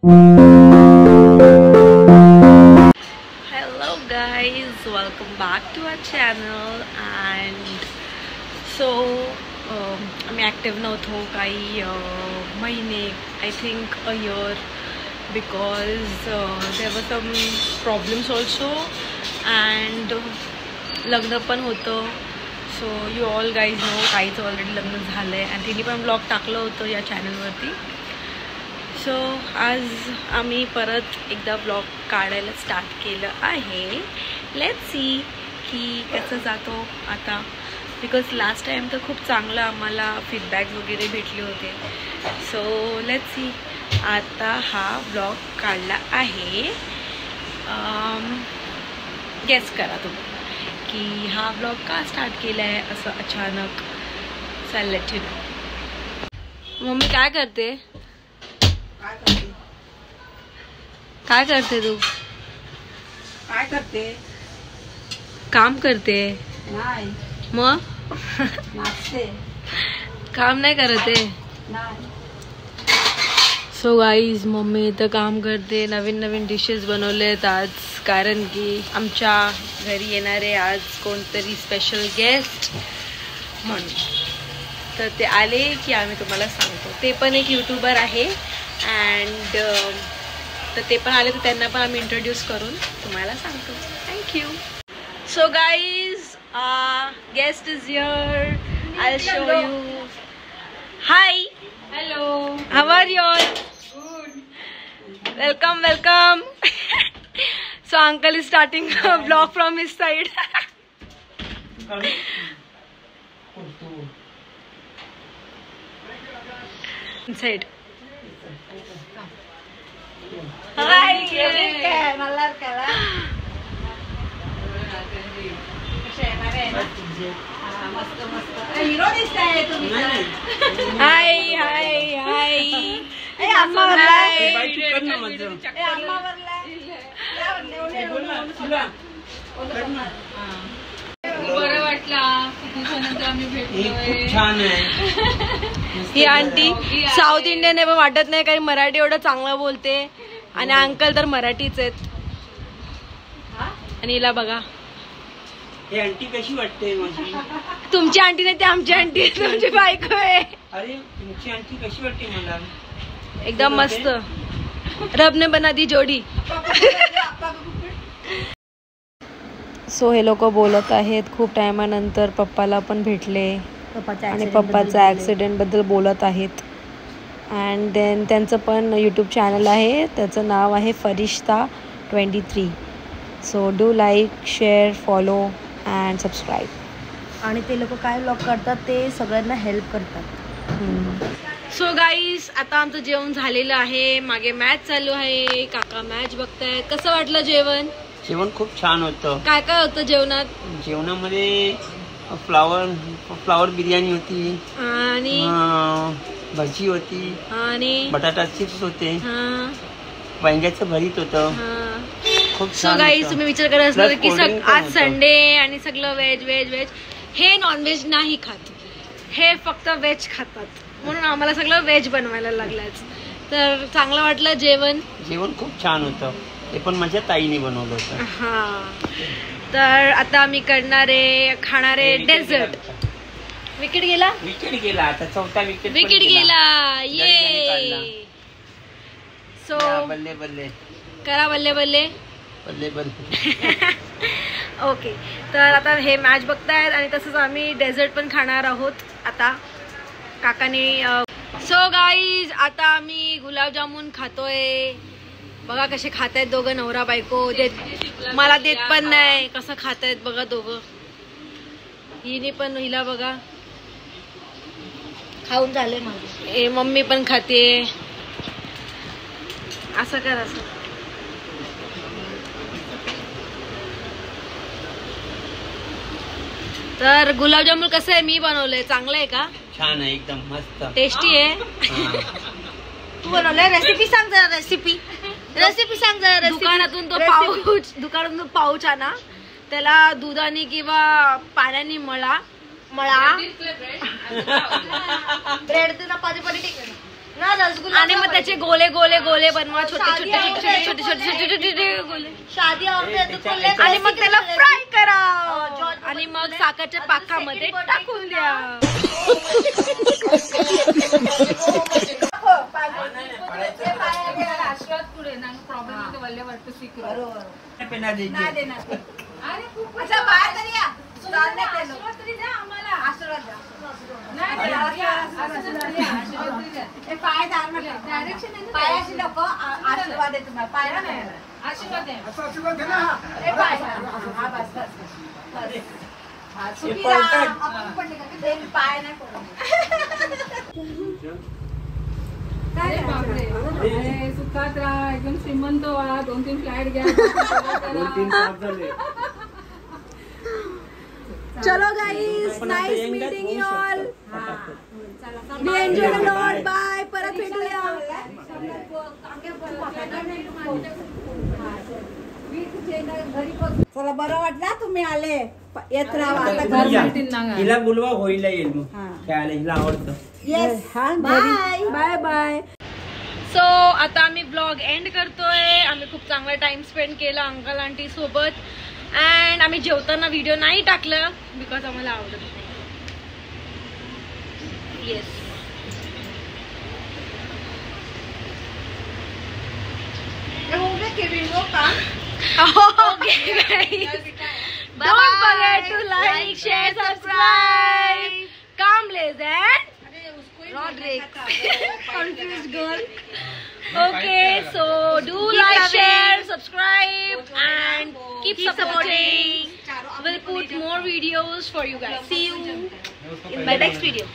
Hello guys, welcome back to our channel. And so आम्ही active नव्हतो काही महिने, I think a year, because there were some problems also and लग्न पण होतं. So you all guys know काहीच already लग्न झालं आहे आणि तिने पण ब्लॉग टाकलं होतं या चॅनलवरती. सो आज आम्ही परत एकदा ब्लॉग काढायला स्टार्ट केलं आहे. लेट्स सी की कसं जातो आता, बिकॉज लास्ट टाईम तर खूप चांगलं आम्हाला फीडबॅक वगैरे भेटले होते. सो लेट्स सी आता हा ब्लॉग काढला आहे. गेस करा तुम्ही की हा ब्लॉग का स्टार्ट केला आहे असं अचानक. Let you know. मम्मी काय करते? काय करते तू? काय करते? काम करते. नाही. मग नाचते. काम नाही करत आहे. नाही. सो गाईज मम्मी इथं काम करते. नवीन नवीन डिशेस बनवलेत आज, कारण की आमच्या घरी येणारे आज कोणतरी स्पेशल गेस्ट म्हणून. तर ते आले की आम्ही तुम्हाला सांगतो. ते पण एक यूट्यूबर आहे अँड तर ते पण आले तर त्यांना पण आम्ही इंट्रोड्यूस करून तुम्हाला सांगतो. Thank you. So guys guest is here. I show you. High. Hello. How are you all? Welcome, welcome. So uncle is starting a vlog from his side. Inside. Hi. நல்லா இருக்கா? मस्त मस्त. हिरो दिसताय तुम्ही. Hi, hi, hi. ए अम्मा Hi. बरं वाटलं. आम्ही भेटलोय. छान आहे. ही आंटी साऊथ इंडियन आहे पण वाटत नाही, काही मराठी एवढं चांगलं बोलते. आणि अंकल तर मराठीच आहेत. आणि हिला बघा. ही आंटी कशी वाटते माझी? तुमची आंटी नाही, ते आमची आंटी आहे. तुमची बायको आहे. अरे तुमची आंटी कशी वाटते मला? एकदम मस्त. रब ने बना दी जोडी. सो हे लोक बोलत आहेत खूप टायमानंतर. पप्पाला पण भेटले आणि पप्पाचा ॲक्सिडेंट बद्दल बोलत आहेत. अँड देन त्यांचं पण यूट्यूब चॅनल आहे, त्याचं नाव आहे फरिश्ता 23. So do like, share, follow and subscribe. आणि ते लोक काय ब्लॉग करतात ते सगळ्यांना हेल्प करतात. सो गाईज आता आमचं जेवण झालेलं आहे. मागे मॅच चालू आहे. काका मॅच बघतायत. कसं वाटलं जेवण? जेवण खूप छान होतं. काय काय होतं जेवणात? जेवणामध्ये फ्लावर बिर्याणी होती आणि भजी होती आणि बटाटा चिप्स होते. हा. वांग्याचं भरीत होतं. खूप सो छान गाईज होतं. तुम्ही विचार करत असणार Plus की cold drink पण आज होतं. संडे आणि सगळं व्हेज व्हेज व्हेज. हे नॉनव्हेज नाही खात, हे फक्त व्हेज खातात, म्हणून आम्हाला सगळं व्हेज बनवायला लागलंच. तर चांगलं वाटलं जेवण. जेवण खूप छान होतं. ते पण माझ्या ताईने बनवलं होतं. हा. तर आता आम्ही करणारे खाणारे डेझर्ट. विकेट गेला. विकेट गेला. आता चौथा विकेट गेला. ये. सो बल्ले बल्ले करा बल्ले बल्ले बल्ले बल्ले. ओके. तर आता हे मॅच बघतायत आणि तसंच आम्ही डेझर्ट पण खाणार आहोत आता काकाने. सो गाईज आता आम्ही गुलाबजामुन खातोय. बघा कसे खातायत दोघं नवरा बायको. मला देत पण नाही. कसं खातायत बघा दोघं. हिने पण, हिला बघा खाऊन झाले माझे. मम्मी पण खाते. असं कर असं. तर गुलाबजामुन कसं आहे? मी बनवलंय. चांगलं आहे का? छान आहे एकदम मस्त. टेस्टी आहे. तू बनवलंय? रेसिपी सांग जरा. रेसिपी सांग जरा. दुकानातून तो पाऊच आणा, त्याला दुधाने किंवा पाण्याने मळा. ब्रेड चपाती पण टिक ना रसगुल्ला आणि मग त्याचे गोले गोले गोले बनवा, छोटे छोटे छोटे छोटे छोटे छोटे छोटे छोटे छोटे गोले, शादी आणि मग त्याला फ्राय करा आणि मग साखरच्या पाकामध्ये टाकून द्या. पायाशी नको आशीर्वाद आहे तुम्हाला, पाया नाही आशीर्वाद आहे. पाय नाही सुखात राहा, एकदम श्रीमंत व्हा, 2-3 फ्लॅट घ्या. चलो guys, nice meeting you all. We enjoy a lot. Bye. परत भेटूया. चला, बरं वाटलं तुम्ही आले. येत राहा आता. हिला बोलवा, होईला येईल मग खेळायला, हिला आवडतं. Yes. Bye bye bye. So आता आम्ही ब्लॉग एंड करतोय. आम्ही खूप चांगला टाइम स्पेंड केला अंकल आंटी सोबत. अँड आम्ही जेवताना व्हिडिओ नाही टाकलं बिकॉज आम्हाला आवडत नाही. Yes. Okay guys, don't forget to like, share, subscribe. Kamlesh and Roderick. Confused girl. Okay, so do like, share, subscribe and keep supporting. We'll put more videos for you guys. See you in my next video.